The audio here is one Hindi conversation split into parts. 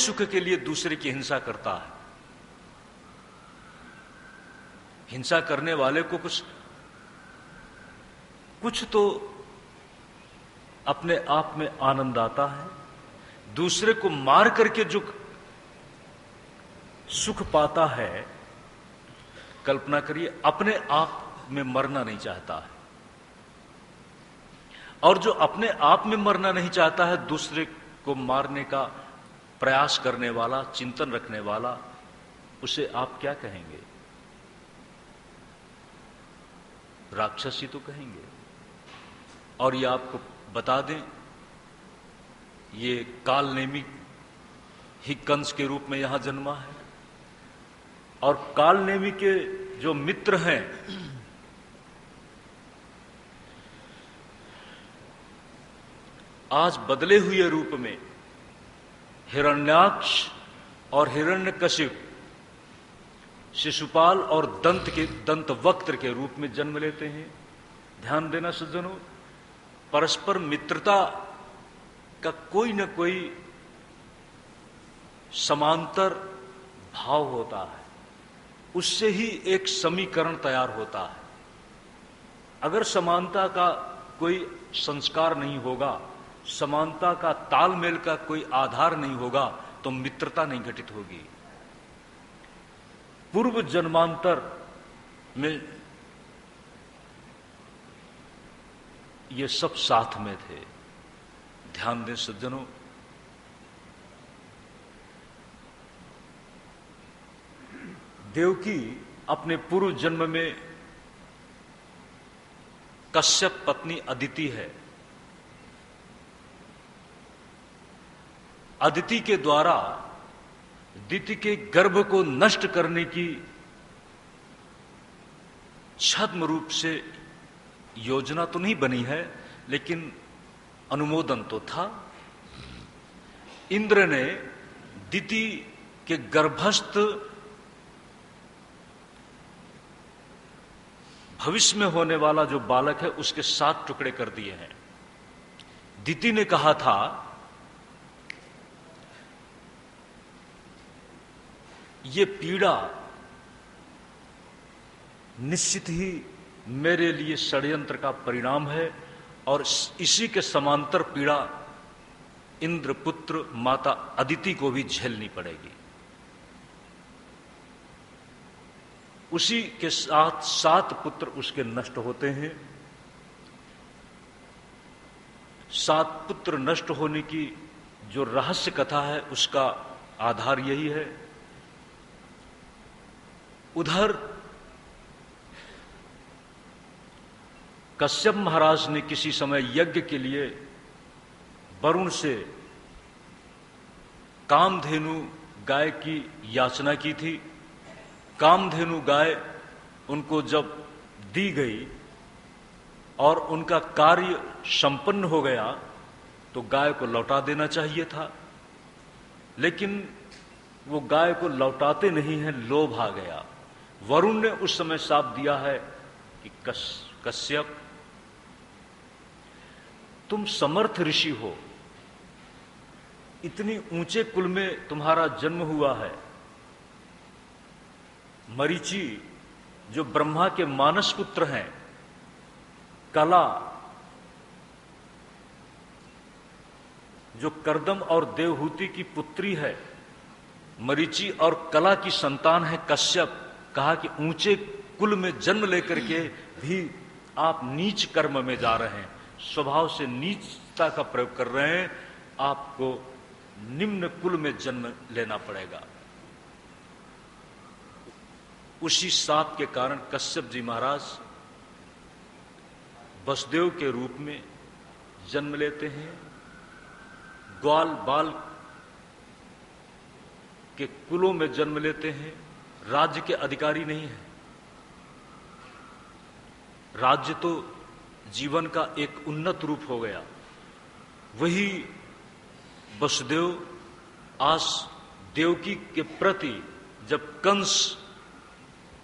सुख के लिए दूसरे की हिंसा करता है। हिंसा करने वाले को कुछ तो अपने आप में आनंद आता है। दूसरे को मार करके जो सुख पाता है, कल्पना करिए, अपने आप में मरना नहीं चाहता है। और जो अपने आप में मरना नहीं चाहता है, दूसरे को मारने का प्रयास करने वाला, चिंतन रखने वाला, उसे आप क्या कहेंगे? राक्षसी तो कहेंगे। और ये आपको बता दें, ये कालनेमी ही कंस के रूप में यहां जन्मा है। और कालनेमी के जो मित्र हैं, आज बदले हुए रूप में हिरण्याक्ष और हिरण्यकशिप, शिशुपाल और दंतवक्त्र के रूप में जन्म लेते हैं। ध्यान देना सज्जनों, परस्पर मित्रता का कोई न कोई समांतर भाव होता है, उससे ही एक समीकरण तैयार होता है। अगर समानता का कोई संस्कार नहीं होगा, समानता का तालमेल का कोई आधार नहीं होगा, तो मित्रता नहीं घटित होगी। पूर्व जन्मांतर में ये सब साथ में थे। ध्यान दें सज्जनों, देवकी अपने पूर्व जन्म में कश्यप पत्नी अदिति है। अदिति के द्वारा दिति के गर्भ को नष्ट करने की छद्म रूप से योजना तो नहीं बनी है, लेकिन अनुमोदन तो था। इंद्र ने दिति के गर्भस्थ भविष्य में होने वाला जो बालक है, उसके 7 टुकड़े कर दिए हैं। दिति ने कहा था, ये पीड़ा निश्चित ही मेरे लिए षड्यंत्र का परिणाम है, और इसी के समांतर पीड़ा इंद्रपुत्र माता अदिति को भी झेलनी पड़ेगी। उसी के साथ 7 पुत्र उसके नष्ट होते हैं। 7 पुत्र नष्ट होने की जो रहस्य कथा है, उसका आधार यही है। उधर कश्यप महाराज ने किसी समय यज्ञ के लिए वरुण से कामधेनु गाय की याचना की थी। कामधेनु गाय उनको जब दी गई और उनका कार्य संपन्न हो गया, तो गाय को लौटा देना चाहिए था, लेकिन वो गाय को लौटाते नहीं हैं, लोभ आ गया। वरुण ने उस समय शाप दिया है कि कश्यप, तुम समर्थ ऋषि हो, इतनी ऊंचे कुल में तुम्हारा जन्म हुआ है। मरीचि जो ब्रह्मा के मानस पुत्र हैं, कला जो कर्दम और देवहूति की पुत्री है, मरीचि और कला की संतान है कश्यप। कहा कि ऊंचे कुल में जन्म लेकर के भी आप नीच कर्म में जा रहे हैं, स्वभाव से नीचता का प्रयोग कर रहे हैं, आपको निम्न कुल में जन्म लेना पड़ेगा। उसी शाप के कारण कश्यप जी महाराज वसुदेव के रूप में जन्म लेते हैं। ग्वाल बाल के कुलों में जन्म लेते हैं, राज्य के अधिकारी नहीं है। राज्य तो जीवन का एक उन्नत रूप हो गया। वही वसुदेव आज देवकी के प्रति जब कंस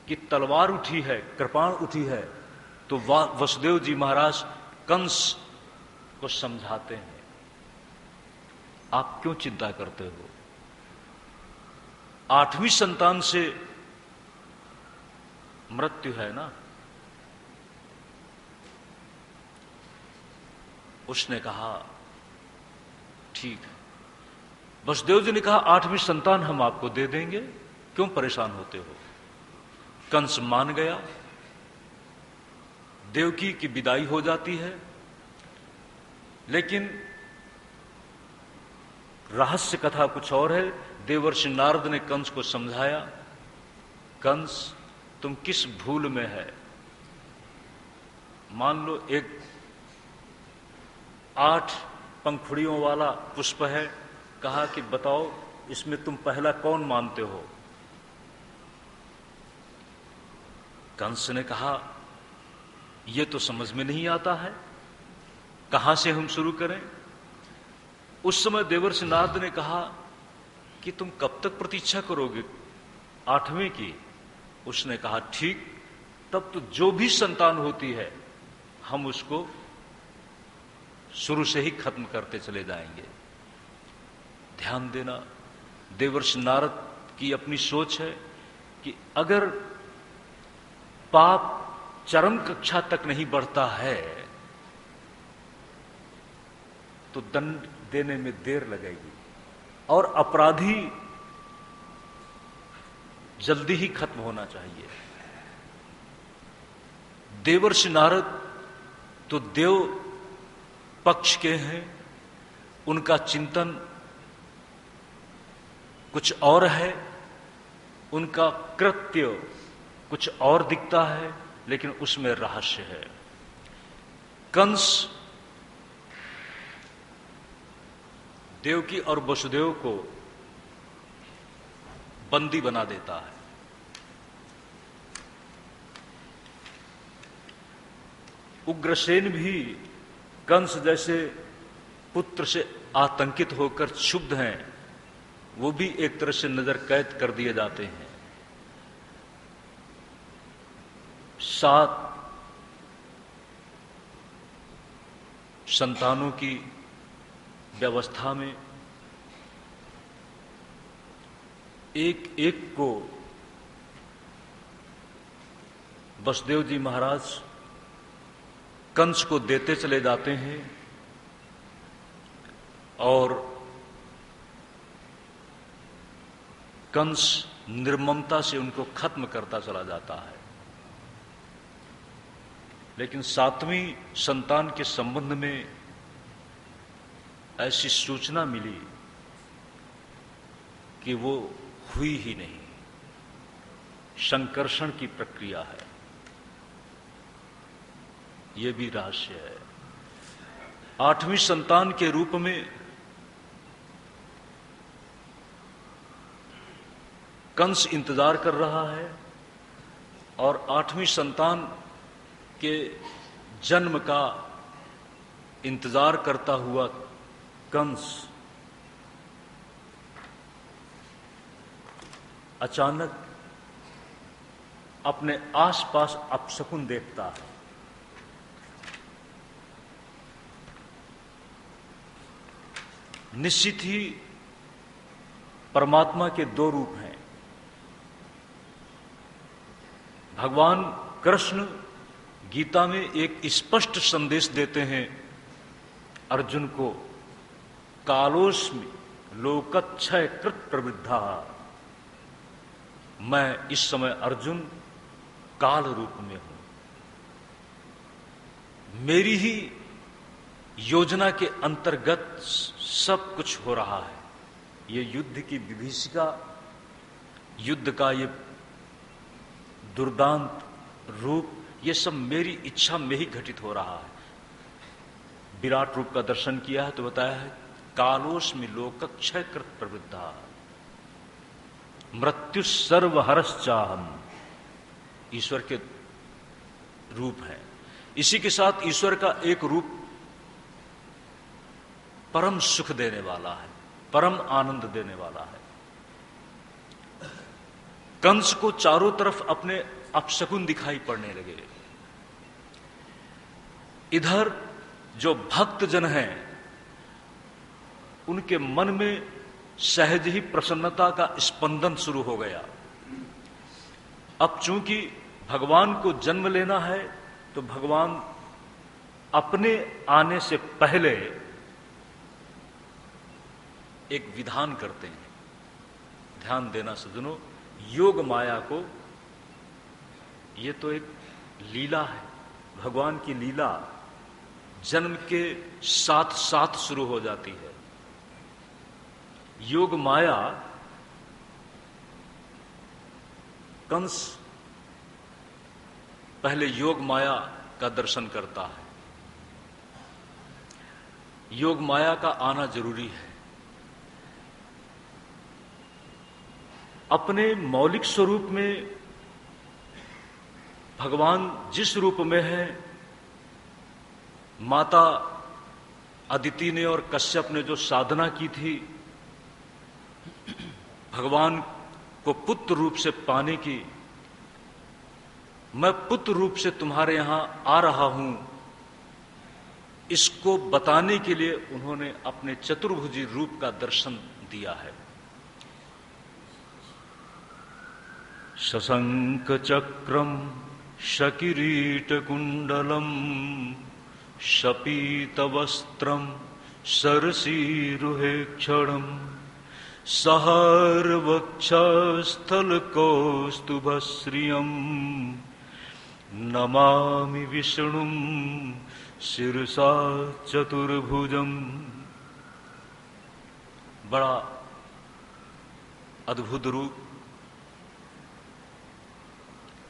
की तलवार उठी है, कृपाण उठी है, तो वसुदेव जी महाराज कंस को समझाते हैं, आप क्यों चिंता करते हो, 8वीं संतान से मृत्यु है ना। उसने कहा ठीक है। वसुदेव जी ने कहा 8वीं संतान हम आपको दे देंगे, क्यों परेशान होते हो। कंस मान गया। देवकी की विदाई हो जाती है, लेकिन रहस्य कथा कुछ और है। देवर्षि नारद ने कंस को समझाया, कंस तुम किस भूल में है। मान लो एक 8 पंखुड़ियों वाला पुष्प है, कहा कि बताओ इसमें तुम पहला कौन मानते हो। कंस ने कहा यह तो समझ में नहीं आता है, कहां से हम शुरू करें। उस समय देवर्षि नारद ने कहा कि तुम कब तक प्रतीक्षा करोगे 8वें की। उसने कहा ठीक, तब तो जो भी संतान होती है हम उसको शुरू से ही खत्म करते चले जाएंगे। ध्यान देना, देवर्षि नारद की अपनी सोच है कि अगर पाप चरम कक्षा तक नहीं बढ़ता है तो दंड देने में देर लगेगी, और अपराधी जल्दी ही खत्म होना चाहिए। देवर्षि नारद तो देव पक्ष के हैं, उनका चिंतन कुछ और है, उनका कृत्य कुछ और दिखता है, लेकिन उसमें रहस्य है। कंस देवकी और वसुदेव को बंदी बना देता है। उग्रसेन भी कंस जैसे पुत्र से आतंकित होकर क्षुब्ध हैं, वो भी एक तरह से नजर कैद कर दिए जाते हैं। 7 संतानों की व्यवस्था में एक एक को वसुदेव जी महाराज कंस को देते चले जाते हैं, और कंस निर्ममता से उनको खत्म करता चला जाता है। लेकिन 7वीं संतान के संबंध में ऐसी सूचना मिली कि वो हुई ही नहीं, संकर्षण की प्रक्रिया है। यह भी रहस्य है। 8वीं संतान के रूप में कंस इंतजार कर रहा है, और 8वीं संतान के जन्म का इंतजार करता हुआ कंस अचानक अपने आसपास अपशकुन देखता है। निश्चित ही परमात्मा के 2 रूप हैं। भगवान कृष्ण गीता में एक स्पष्ट संदेश देते हैं अर्जुन को, कालोस्मि लोकक्षय कृत प्रवृद्धा। मैं इस समय अर्जुन काल रूप में हूं, मेरी ही योजना के अंतर्गत सब कुछ हो रहा है। ये युद्ध की विभीषिका, युद्ध का ये दुर्दांत रूप, ये सब मेरी इच्छा में ही घटित हो रहा है। विराट रूप का दर्शन किया है तो बताया है, कालोस्मि लोकक्षय कृत प्रवृद्धा मृत्यु सर्वहरश्चाहम। ईश्वर के रूप है। इसी के साथ ईश्वर का एक रूप परम सुख देने वाला है, परम आनंद देने वाला है। कंस को चारों तरफ अपने अपशकुन दिखाई पड़ने लगे। इधर जो भक्त जन हैं उनके मन में सहज ही प्रसन्नता का स्पंदन शुरू हो गया। अब चूंकि भगवान को जन्म लेना है तो भगवान अपने आने से पहले एक विधान करते हैं। ध्यान देना सज्जनों, योग माया को, ये तो एक लीला है, भगवान की लीला जन्म के साथ साथ शुरू हो जाती है। योग माया, कंस पहले योग माया का दर्शन करता है। योग माया का आना जरूरी है। अपने मौलिक स्वरूप में भगवान जिस रूप में है, माता अदिति ने और कश्यप ने जो साधना की थी भगवान को पुत्र रूप से पाने की, मैं पुत्र रूप से तुम्हारे यहां आ रहा हूं, इसको बताने के लिए उन्होंने अपने चतुर्भुजी रूप का दर्शन दिया है। शशंक चक्रम शकिरीट कुंडलम शपीत वस्त्रम सरसीरुहेक्षणम सहर्वक्षस्थल कौस्तुभश्रियम नमामि विष्णुम शिरसा चतुर्भुजम। बड़ा अद्भुत रूप,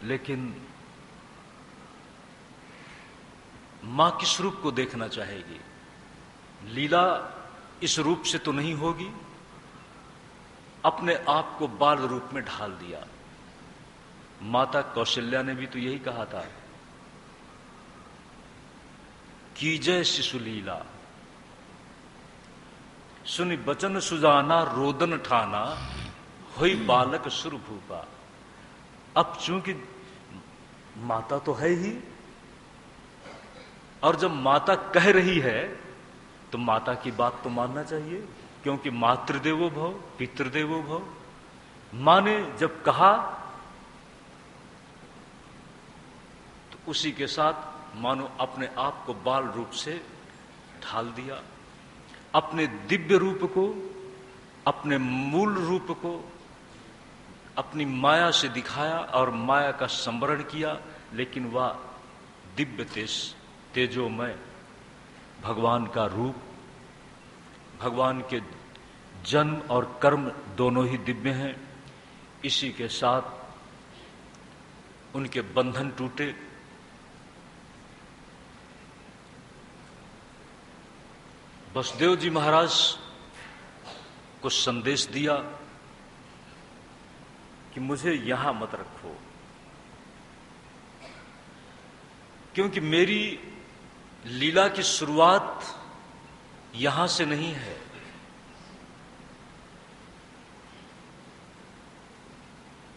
लेकिन मां किस रूप को देखना चाहेगी? लीला इस रूप से तो नहीं होगी। अपने आप को बाल रूप में ढाल दिया। माता कौशल्या ने भी तो यही कहा था, कीजय शिशु लीला, सुनि बचन सुजाना रोदन ठाना, हुई बालक सुर भूपा। अब चूंकि माता तो है ही, और जब माता कह रही है तो माता की बात तो मानना चाहिए, क्योंकि मातृदेवो भव पितृदेवो भव। मां ने जब कहा तो उसी के साथ मानो अपने आप को बाल रूप से ढाल दिया। अपने दिव्य रूप को, अपने मूल रूप को अपनी माया से दिखाया और माया का संवरण किया, लेकिन वह दिव्य तेजोमय भगवान का रूप, भगवान के जन्म और कर्म दोनों ही दिव्य हैं। इसी के साथ उनके बंधन टूटे। वसुदेव जी महाराज को संदेश दिया कि मुझे यहां मत रखो, क्योंकि मेरी लीला की शुरुआत यहां से नहीं है।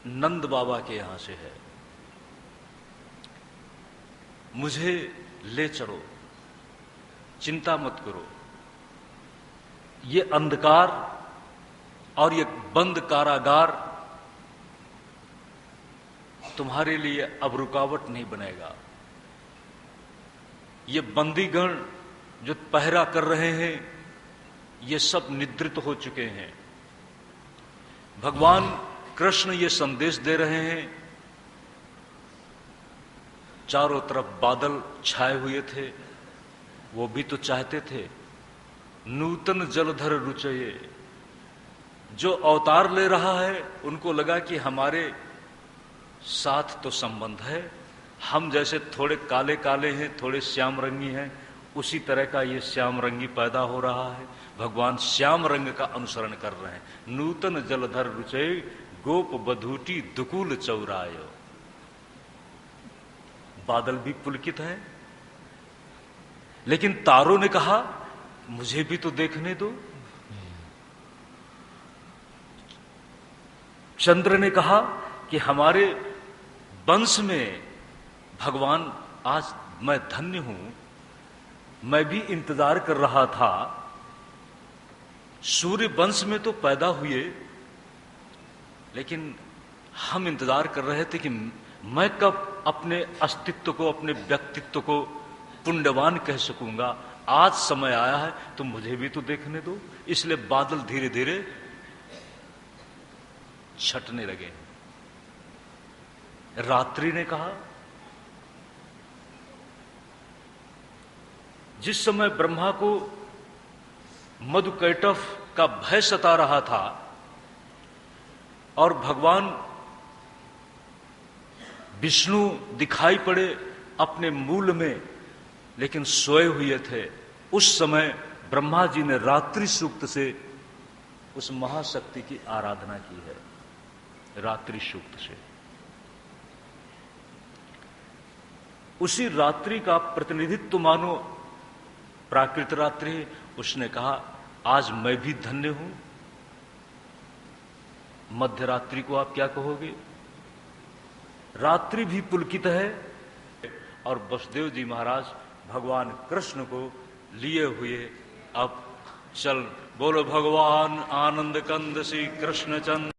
नंद बाबा के यहां से है। मुझे ले चलो, चिंता मत करो। ये अंधकार और ये बंद कारागार तुम्हारे लिए अब रुकावट नहीं बनेगा। ये बंदीगण जो पहरा कर रहे हैं, ये सब निद्रित हो चुके हैं। भगवान कृष्ण ये संदेश दे रहे हैं। चारों तरफ बादल छाए हुए थे, वो भी तो चाहते थे नूतन जलधर रुचये। जो अवतार ले रहा है उनको लगा कि हमारे साथ तो संबंध है, हम जैसे थोड़े काले काले हैं, थोड़े श्याम रंगी हैं, उसी तरह का ये श्याम रंगी पैदा हो रहा है। भगवान श्याम रंग का अनुसरण कर रहे हैं। नूतन जलधर रुचये गोप बधूटी दुकूल चौरायो। बादल भी पुलकित हैं, लेकिन तारों ने कहा मुझे भी तो देखने दो। चंद्र ने कहा कि हमारे वंश में भगवान, आज मैं धन्य हूं, मैं भी इंतजार कर रहा था। सूर्य वंश में तो पैदा हुए, लेकिन हम इंतजार कर रहे थे कि मैं कब अपने अस्तित्व को, अपने व्यक्तित्व को पुण्यवान कह सकूंगा। आज समय आया है तो मुझे भी तो देखने दो। इसलिए बादल धीरे धीरे छटने लगे। रात्रि ने कहा, जिस समय ब्रह्मा को मधुकैटभ का भय सता रहा था और भगवान विष्णु दिखाई पड़े अपने मूल में, लेकिन सोए हुए थे, उस समय ब्रह्मा जी ने रात्रि सूक्त से उस महाशक्ति की आराधना की है। रात्रि सूक्त से उसी रात्रि का प्रतिनिधित्व मानो प्राकृत रात्रि। उसने कहा, आज मैं भी धन्य हूं। मध्य रात्रि को आप क्या कहोगे? रात्रि भी पुलकित है। और वसुदेव जी महाराज भगवान कृष्ण को लिए हुए अब चल, बोलो भगवान आनंद कंद श्री कृष्ण चंद्र।